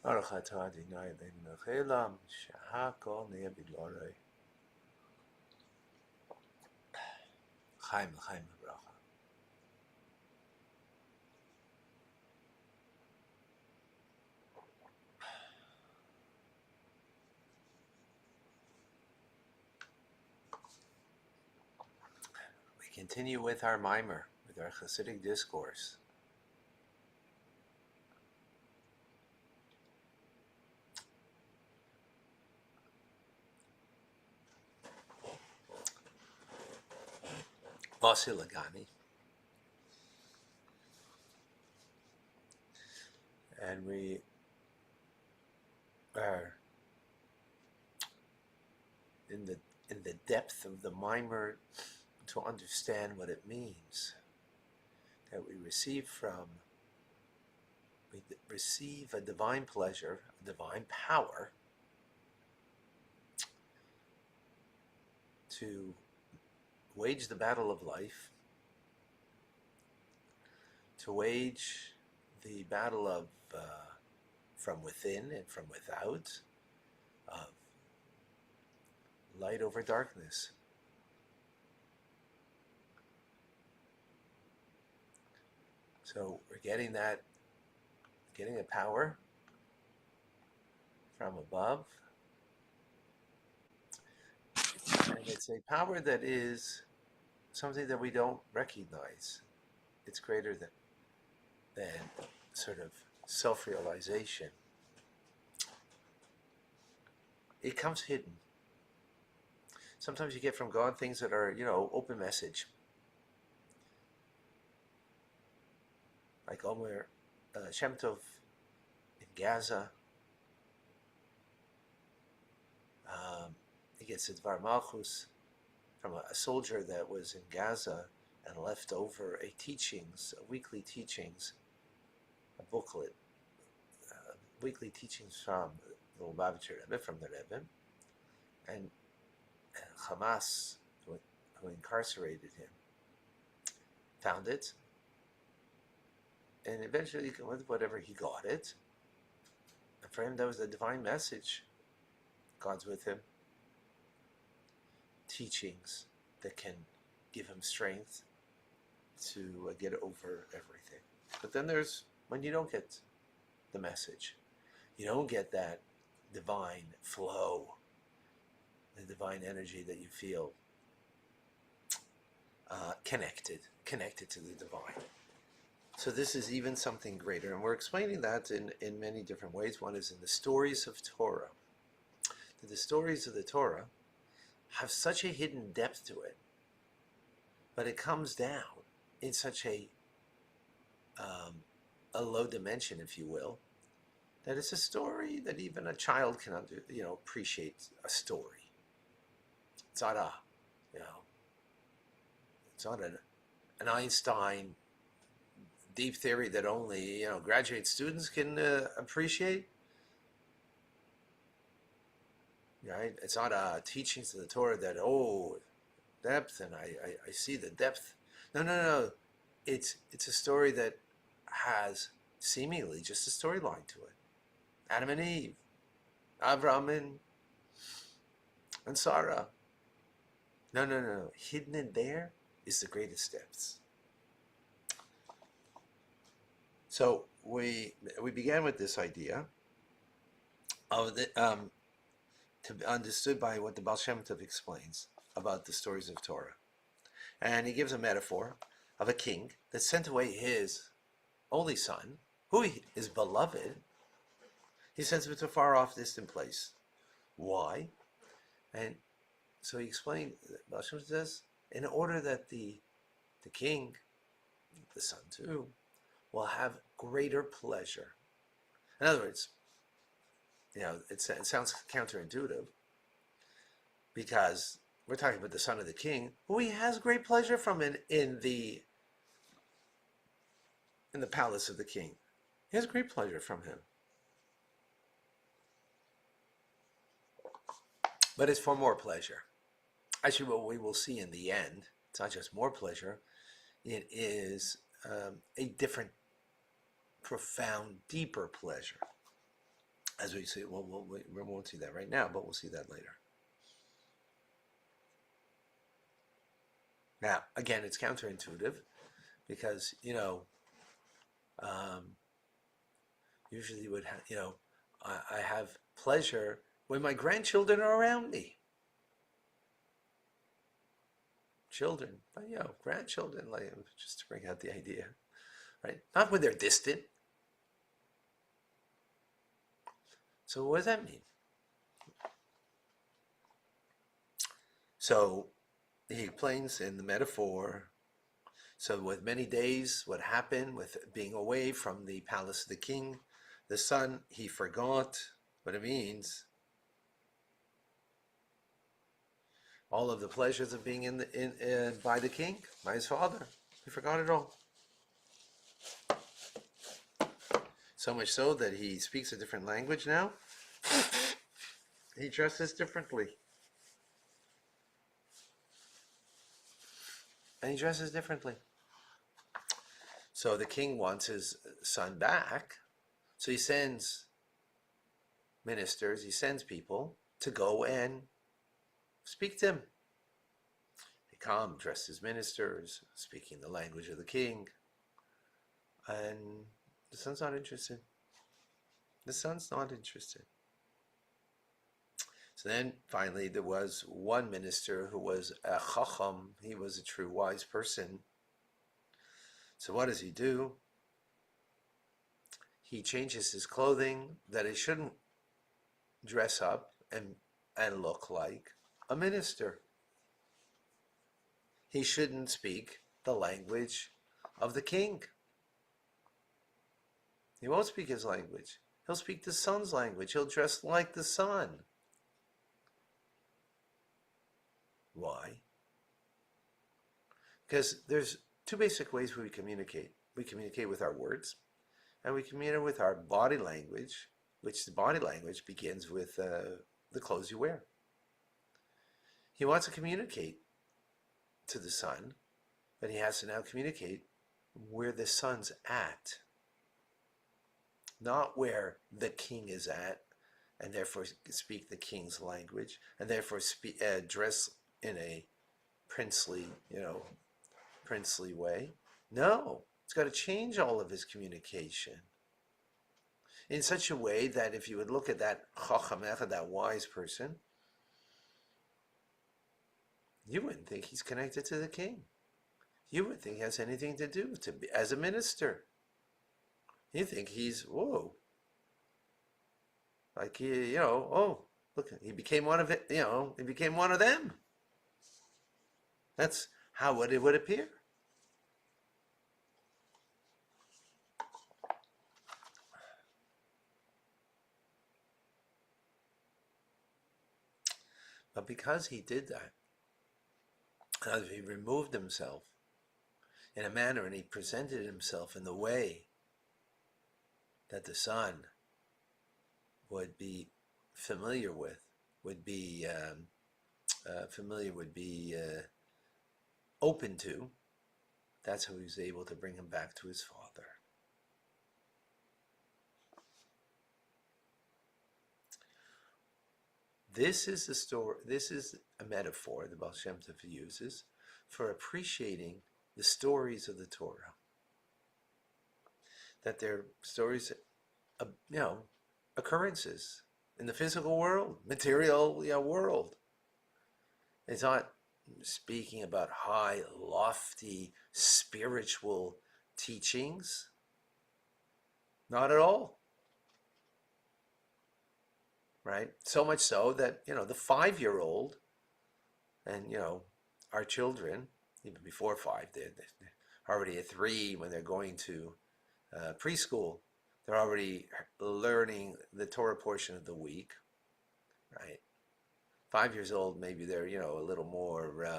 Baruch atah Adonai Eloheinu melech haolam, shehakol nהיה bidbaroi. Chaim l'chaim v'bracha. We continue with our mimer, with our Hasidic discourse. Vasi Lagani. And we are in the depth of the mimer to understand what it means that we receive a divine pleasure, a divine power to wage the battle of life, to wage the battle of from within and from without, of light over darkness. So we're getting a power from above, and it's a power that is something that we don't recognize. It's greater than sort of self-realization. It comes hidden. Sometimes you get from God things that are, open message. Like Omer Shem Tov in Gaza. He gets a Dvar Malchus from a soldier that was in Gaza and left over weekly teachings, a booklet, weekly teachings from the Lubavitcher Rebbe, from the Rebbe, and Hamas, who incarcerated him, found it, and eventually, with whatever he got it, and for him that was a divine message. God's with him. Teachings that can give him strength to get over everything. But then there's when you don't get the message. You don't get that divine flow, the divine energy that you feel connected to the divine. So this is even something greater, and we're explaining that in many different ways. One is in the stories of Torah. The stories of the Torah have such a hidden depth to it, but it comes down in such a low dimension, if you will, that it's a story that even a child can appreciate a story. It's not an Einstein deep theory that only graduate students can appreciate. Right? It's not teachings of the Torah that depth, and I see the depth. No. It's a story that has seemingly just a storyline to it. Adam and Eve, Avraham and Sarah. No. Hidden in there is the greatest depths. So we began with this idea of to be understood by what the Baal Shem Tov explains about the stories of Torah. And he gives a metaphor of a king that sent away his only son, who is beloved. He sends him to a far off distant place. Why? And so he explained, Baal Shem Tov says, in order that the king, the son too, will have greater pleasure. In other words, it sounds counterintuitive, because we're talking about the son of the king, who he has great pleasure from in the palace of the king. He has great pleasure from him. But it's for more pleasure. Actually, what we will see in the end, it's not just more pleasure, it is a different, profound, deeper pleasure. As we see, we won't see that right now, but we'll see that later. Now, again, it's counterintuitive because, um, usually I have pleasure when my grandchildren are around me. Children, but grandchildren, like, just to bring out the idea, right? Not when they're distant. So what does that mean? So he explains in the metaphor, so with many days, what happened with being away from the palace of the king, the son, he forgot what it means. All of the pleasures of being by the king, by his father. He forgot it all. So much so that he speaks a different language now. He dresses differently. And he dresses differently. So the king wants his son back. So he sends ministers, he sends people to go and speak to him. They come dressed as ministers, speaking the language of the king. And the son's not interested. The son's not interested. So then finally there was one minister who was a chacham. He was a true wise person. So what does he do? He changes his clothing that he shouldn't dress up and look like a minister. He shouldn't speak the language of the king. He won't speak his language. He'll speak the son's language. He'll dress like the son. Why? Because there's two basic ways we communicate. We communicate with our words, and we communicate with our body language, which the body language begins with the clothes you wear. He wants to communicate to the son, but he has to now communicate where the son's at, not where the king is at, and therefore speak the king's language, and therefore dress in a princely way. No, it's got to change all of his communication in such a way that if you would look at that chacham, that wise person, you wouldn't think he's connected to the king. You wouldn't think he has anything to do as a minister. You think he's, whoa, like look, he became one of it. He became one of them. That's how it would appear. But because he did that, he removed himself in a manner and he presented himself in the way that the son would be familiar with, open to, that's how he was able to bring him back to his father. This is the story. This is a metaphor the Baal Shem Tov uses for appreciating the stories of the Torah. That they're stories of, occurrences in the physical world, material world. It's not speaking about high, lofty, spiritual teachings. Not at all. Right? So much so that, the 5-year-old and, our children, even before 5, they're already at 3 when they're going to preschool. They're already learning the Torah portion of the week, right? 5 years old, maybe they're, a little more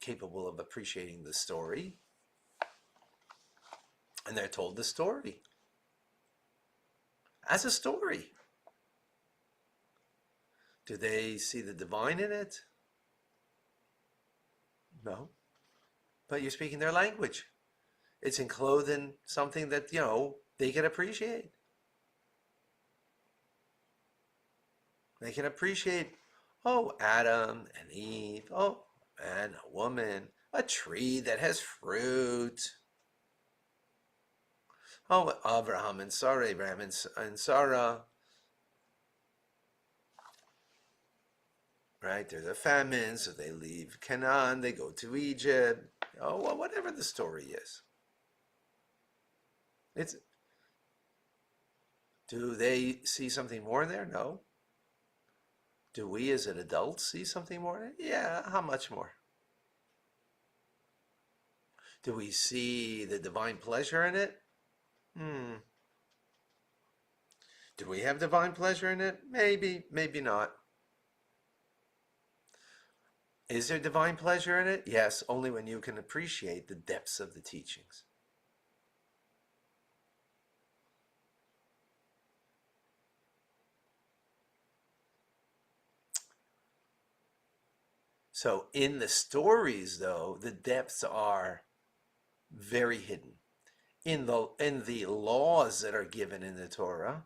capable of appreciating the story. And they're told the story as a story. Do they see the divine in it? No. But you're speaking their language. It's enclosed in something that, they can appreciate. They can appreciate, oh, Adam and Eve, oh, man, a woman, a tree that has fruit. Oh, Abraham and Sarah, Abraham and Sarah, right? There's a famine, so they leave Canaan, they go to Egypt. Oh, well, whatever the story is. It's Do they see something more there? No. Do we as an adult see something more? Yeah, how much more? Do we see the divine pleasure in it? Hmm. Do we have divine pleasure in it? Maybe, maybe not. Is there divine pleasure in it? Yes, only when you can appreciate the depths of the teachings. So in the stories, though, the depths are very hidden. In the laws that are given in the Torah,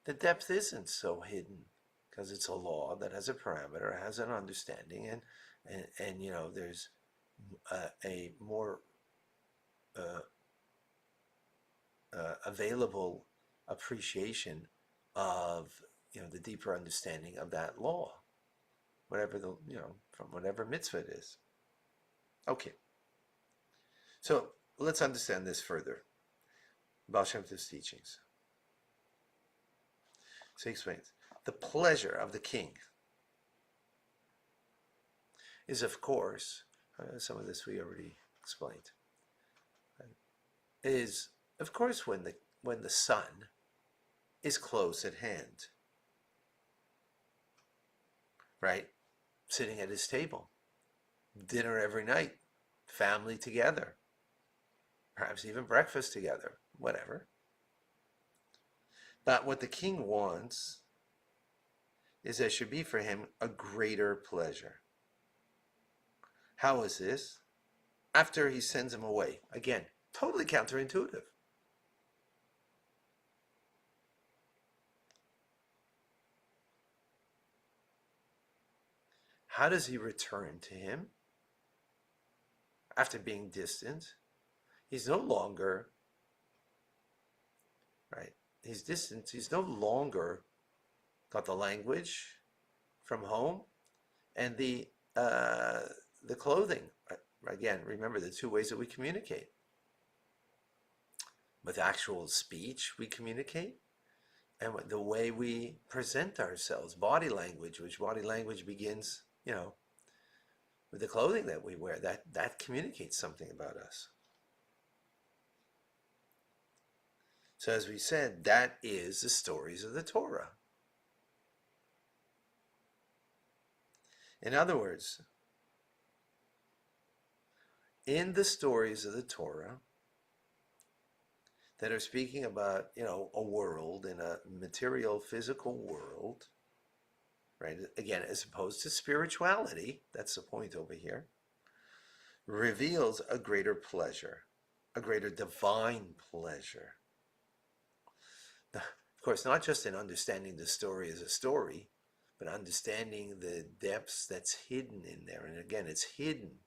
the depth isn't so hidden because it's a law that has a parameter, has an understanding, and there's a more uh, available appreciation of the deeper understanding of that law, whatever from whatever mitzvah it is. Okay, so let's understand this further. Baal Shem Tov's teachings. So he explains the pleasure of the king is, of course, some of this we already explained, is of course when the son is close at hand, right? Sitting at his table, dinner every night, family together, perhaps even breakfast together, whatever. But what the king wants is there should be for him a greater pleasure. How is this? After he sends him away. Again, totally counterintuitive. How does he return to him? After being distant, he's no longer, right? He's distant. He's no longer got the language from home and the clothing. Again, remember the two ways that we communicate. With actual speech, we communicate, and the way we present ourselves, body language, which body language begins, with the clothing that we wear, that communicates something about us. So as we said, that is the stories of the Torah. In other words, in the stories of the Torah that are speaking about, a world, in a material, physical world, right? Again, as opposed to spirituality, that's the point over here, reveals a greater pleasure, a greater divine pleasure. Of course, not just in understanding the story as a story, but understanding the depths that's hidden in there. And again, it's hidden.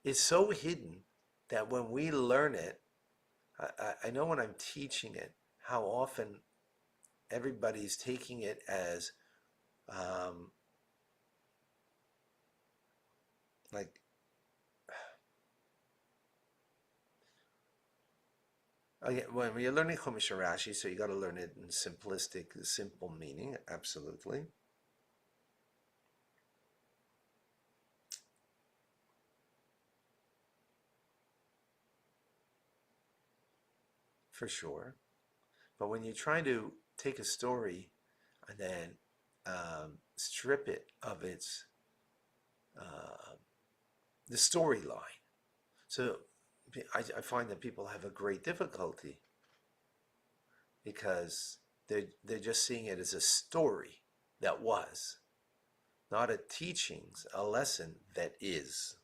It's so hidden that when we learn it, I know when I'm teaching it, how often everybody's taking it as like when you're learning Chumash and Rashi, so you got to learn it in simplistic, simple meaning, absolutely. For sure. But when you try to take a story and then strip it of its the storyline, so I find that people have a great difficulty because they're just seeing it as a story that was, not a teachings, a lesson that is,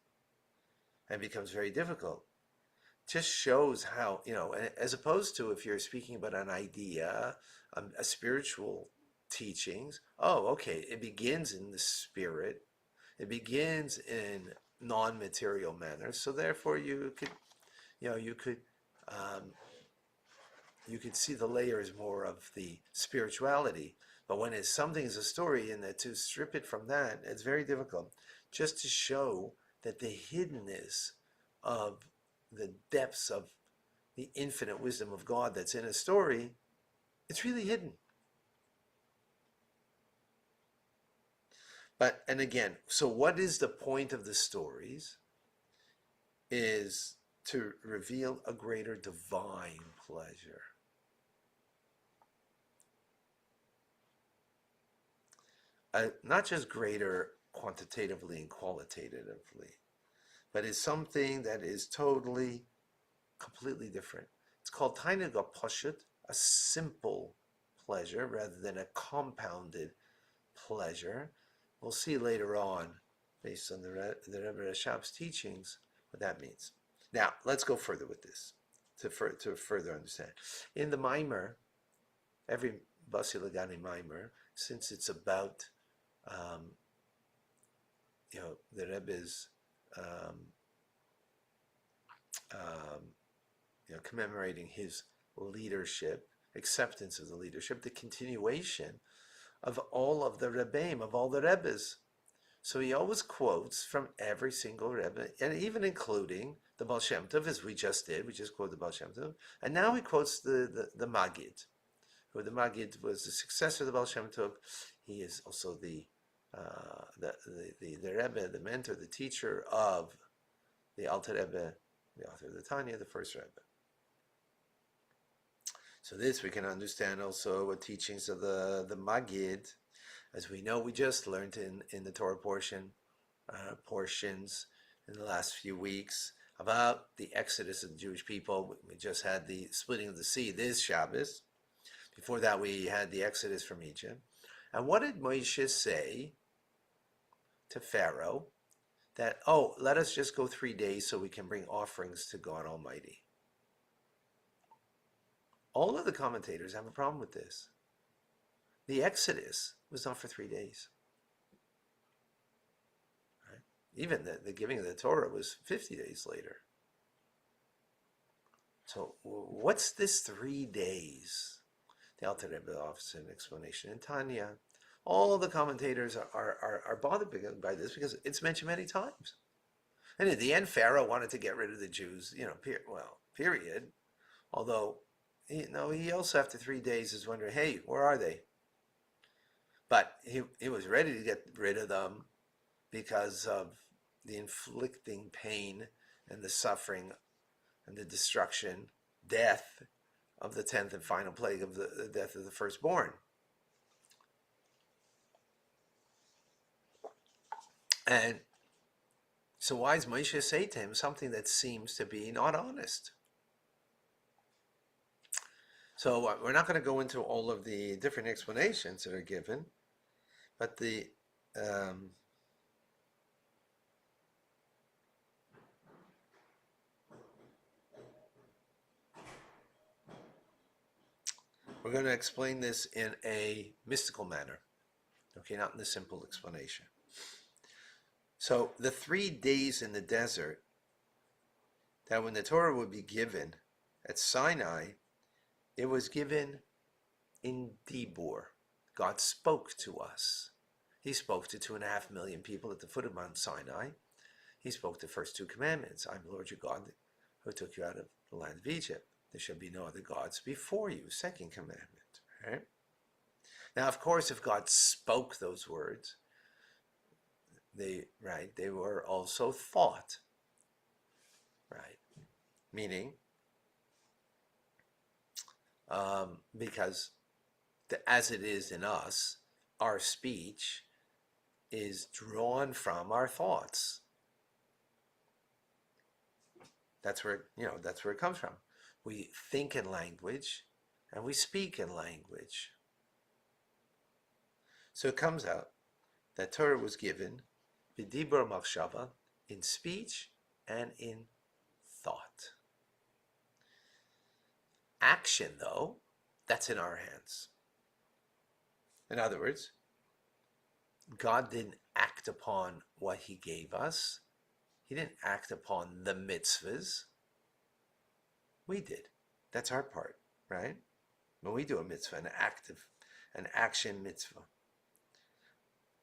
and becomes very difficult. just shows how, as opposed to if you're speaking about an idea, a spiritual teachings. Oh, okay, it begins in the spirit. It begins in non-material manner. So therefore, you could, you could, um, you could see the layers more of the spirituality. But when it's something is a story, and that to strip it from that, it's very difficult. Just to show that the hiddenness of the depths of the infinite wisdom of God that's in a story, it's really hidden. But, and again, so what is the point of the stories? Is to reveal a greater divine pleasure. Not just greater quantitatively and qualitatively, but is something that is totally, completely different. It's called Tainug Pashut, a simple pleasure rather than a compounded pleasure. We'll see later on, based on the Rebbe Rashab's teachings, what that means. Now, let's go further with this to further understand. In the Mimer, every Basi Lagani Mimer, since it's about the Rebbe's commemorating his leadership, acceptance of the leadership, the continuation of all of the Rebbeim, of all the Rebbes. So he always quotes from every single Rebbe, and even including the Baal Shem Tov, as we just did. We just quoted the Baal Shem Tov. And now he quotes the Maggid, who the Maggid was the successor of the Baal Shem Tov. He is also the Rebbe, the mentor, the teacher of the Alter Rebbe, the author of the Tanya, the first Rebbe. So this we can understand also what teachings of the Maggid, as we know, we just learned in the Torah portions in the last few weeks about the exodus of the Jewish people. We just had the splitting of the sea this Shabbos. Before that, we had the exodus from Egypt. And what did Moshe say to Pharaoh? That, let us just go 3 days so we can bring offerings to God Almighty. All of the commentators have a problem with this. The Exodus was not for 3 days. Right? Even the giving of the Torah was 50 days later. So what's this 3 days? The Alter Rebbe offers an explanation in Tanya. All the commentators are bothered by this because it's mentioned many times. And in the end, Pharaoh wanted to get rid of the Jews, period. Although, he also after 3 days is wondering, hey, where are they? But he was ready to get rid of them because of the inflicting pain and the suffering and the destruction, death of the 10th and final plague of the death of the firstborn. And so why does Moshe say to him something that seems to be not honest? So we're not going to go into all of the different explanations that are given, but we're going to explain this in a mystical manner, okay, not in the simple explanation. So the 3 days in the desert, that when the Torah would be given at Sinai, it was given in Dibur. God spoke to us. He spoke to 2.5 million people at the foot of Mount Sinai. He spoke the first 2 commandments. I'm the Lord your God who took you out of the land of Egypt. There shall be no other gods before you. Second commandment. Right? Now, of course, if God spoke those words, they were also thought. Right? Meaning, because as it is in us, our speech is drawn from our thoughts. That's where it comes from. We think in language and we speak in language. So it comes out that Torah was given b'dibur machshava, in speech and in thought. action, though, that's in our hands. In other words, God didn't act upon what he gave us. He didn't act upon the mitzvahs. We did. That's our part, right? When we do a mitzvah, an action mitzvah.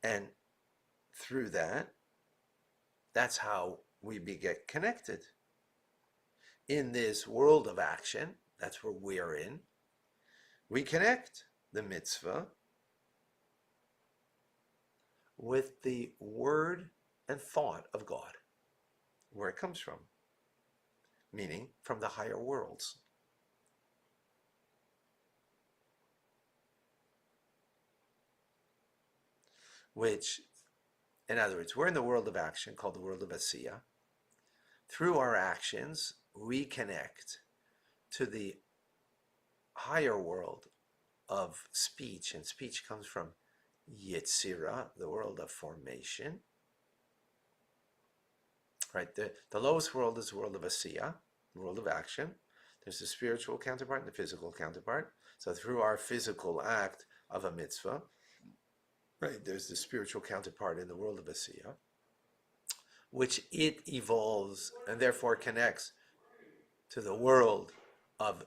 And through that, that's how we get connected. In this world of action, that's where we're in, we connect the mitzvah with the word and thought of God, where it comes from, meaning from the higher worlds. Which, in other words, we're in the world of action called the world of Asiya. Through our actions, we connect to the higher world of speech, and speech comes from Yetzirah, the world of formation. Right, the lowest world is the world of Asiya, the world of action. There's the spiritual counterpart and the physical counterpart. So through our physical act of a mitzvah, right, there's the spiritual counterpart in the world of Asiya, which it evolves and therefore connects to the world of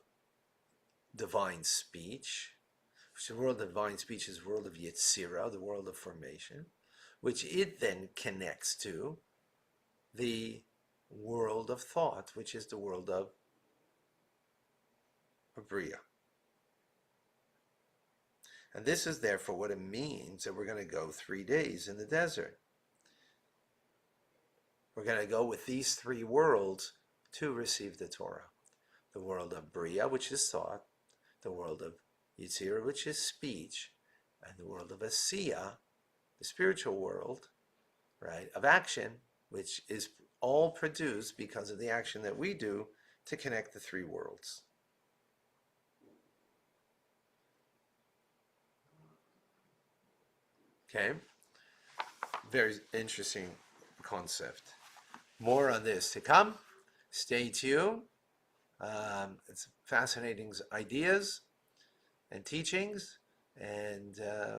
divine speech, which the world of divine speech is the world of Yetzirah, the world of formation, which it then connects to the world of thought, which is the world of Bria. And this is therefore what it means that we're going to go 3 days in the desert. We're going to go with these three worlds to receive the Torah. The world of Bria, which is thought, the world of Yetzirah, which is speech, and the world of Asiya, the spiritual world, right, of action, which is all produced because of the action that we do to connect the three worlds. Okay? Very interesting concept. More on this to come. Stay tuned. It's fascinating ideas and teachings, and